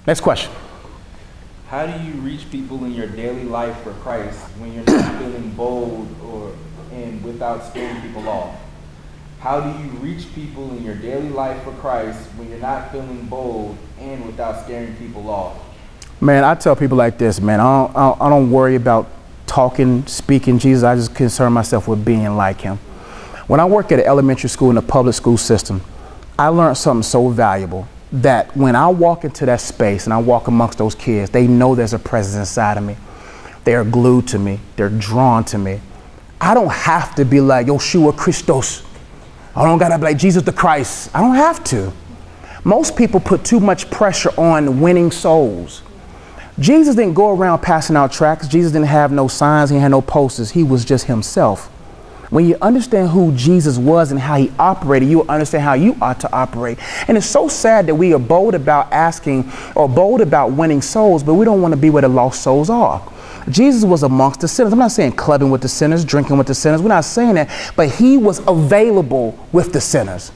Next question. How do you reach people in your daily life for Christ when you're not feeling bold and without scaring people off? How do you reach people in your daily life for Christ when you're not feeling bold and without scaring people off? Man, I tell people like this, man. I don't worry about talking, speaking Jesus. I just concern myself with being like him. When I work at an elementary school in the public school system, I learned something so valuable that when I walk into that space and I walk amongst those kids, they know there's a presence inside of me. They are glued to me. They're drawn to me. I don't have to be like Yeshua Christos. I don't gotta be like Jesus the Christ. I don't have to. Most people put too much pressure on winning souls. Jesus didn't go around passing out tracts. Jesus didn't have no signs. He had no posters. He was just himself. When you understand who Jesus was and how he operated, you will understand how you ought to operate. And it's so sad that we are bold about asking or bold about winning souls, but we don't want to be where the lost souls are. Jesus was amongst the sinners. I'm not saying clubbing with the sinners, drinking with the sinners. We're not saying that, but he was available with the sinners.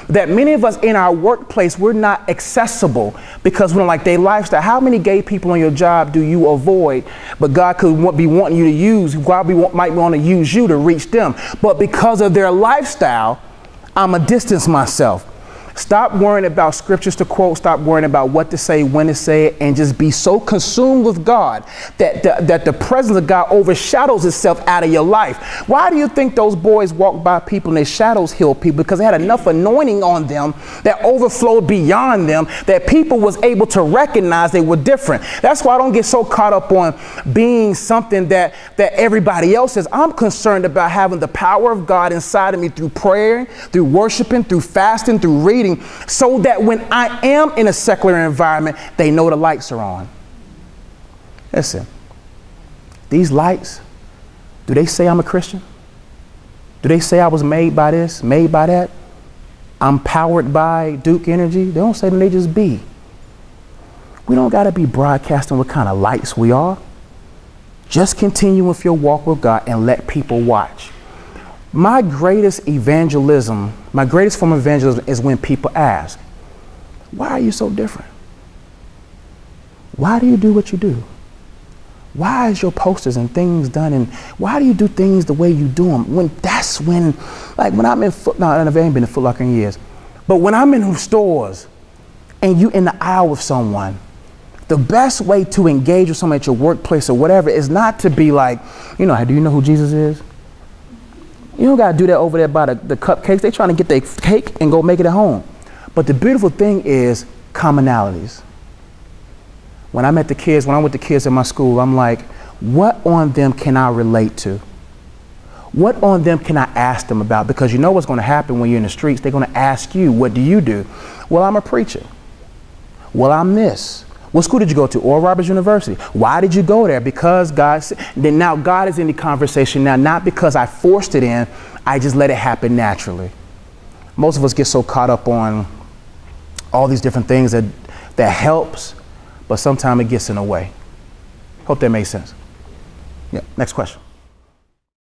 That many of us in our workplace, we're not accessible because we don't like their lifestyle. How many gay people on your job do you avoid, but God could be wanting you to use, God might want to use you to reach them. But because of their lifestyle, I'm going to distance myself. Stop worrying about scriptures to quote. Stop worrying about what to say, when to say it, and just be so consumed with God that the presence of God overshadows itself out of your life. Why do you think those boys walk by people and their shadows heal people? Because they had enough anointing on them that overflowed beyond them that people was able to recognize they were different. That's why I don't get so caught up on being something that everybody else is. I'm concerned about having the power of God inside of me through prayer, through worshiping, through fasting, through reading, so that when I am in a secular environment, they know the lights are on. Listen, these lights, do they say I'm a Christian? Do they say I was made by this, made by that? I'm powered by Duke Energy? They don't say them, they just be. We don't got to be broadcasting what kind of lights we are. Just continue with your walk with God and let people watch. My greatest evangelism, my greatest form of evangelism is when people ask, why are you so different? Why do you do what you do? Why is your posters and things done? And why do you do things the way you do them? Like when I'm in I've ain't been in Foot Locker in years, but when I'm in stores and you in the aisle with someone, the best way to engage with someone at your workplace or whatever is not to be like, do you know who Jesus is? You don't got to do that over there by the cupcakes. They're trying to get their cake and go make it at home. But the beautiful thing is commonalities. When I met the kids, when I'm with the kids at my school, I'm like, what on them can I relate to? What on them can I ask them about? Because you know what's going to happen when you're in the streets. They're going to ask you, what do you do? Well, I'm a preacher. Well, I'm this. What school did you go to? Oral Roberts University. Why did you go there? Because God said. Then now God is in the conversation now, not because I forced it in. I just let it happen naturally. Most of us get so caught up on all these different things that helps, but sometimes it gets in the way. Hope that makes sense. Yeah. Next question.